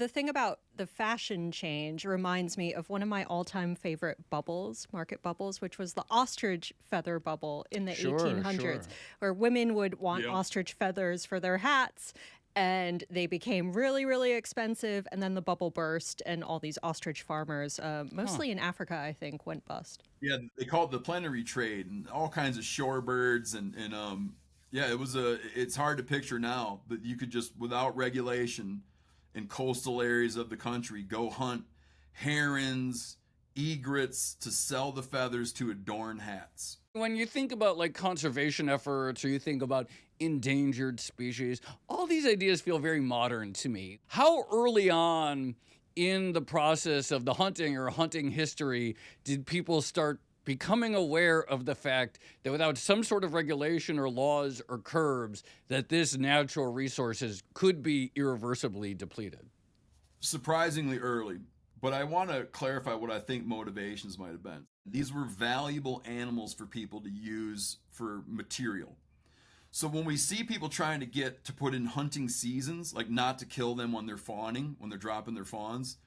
the thing about the fashion change reminds me of one of my all-time favorite bubbles, market bubbles, which was the ostrich feather bubble in the Sure, 1800s, sure. where women would want Yep. ostrich feathers for their hats. And they became really, really expensive. And then the bubble burst, and all these ostrich farmers, Huh. mostly in Africa, I think, went bust. Yeah, they call it the plenary trade, and all kinds of shorebirds, and yeah, it's hard to picture now that you could just, without regulation, in coastal areas of the country, go hunt herons, egrets to sell the feathers to adorn hats. When you think about like conservation efforts or you think about endangered species, all these ideas feel very modern to me. How early on in the process of the hunting or hunting history did people start becoming aware of the fact that without some sort of regulation or laws or curbs that this natural resources could be irreversibly depleted? Surprisingly early, but I want to clarify what I think motivations might have been. These were valuable animals for people to use for material. So when we see people trying to get to put in hunting seasons, like not to kill them when they're fawning, when they're dropping their fawns,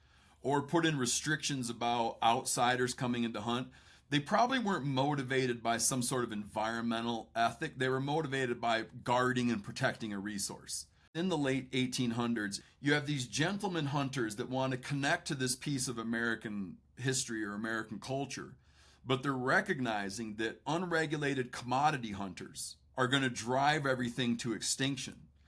or put in restrictions about outsiders coming in to hunt, they probably weren't motivated by some sort of environmental ethic. They were motivated by guarding and protecting a resource. In the late 1800s, you have these gentleman hunters that want to connect to this piece of American history or American culture, but they're recognizing that unregulated commodity hunters are going to drive everything to extinction.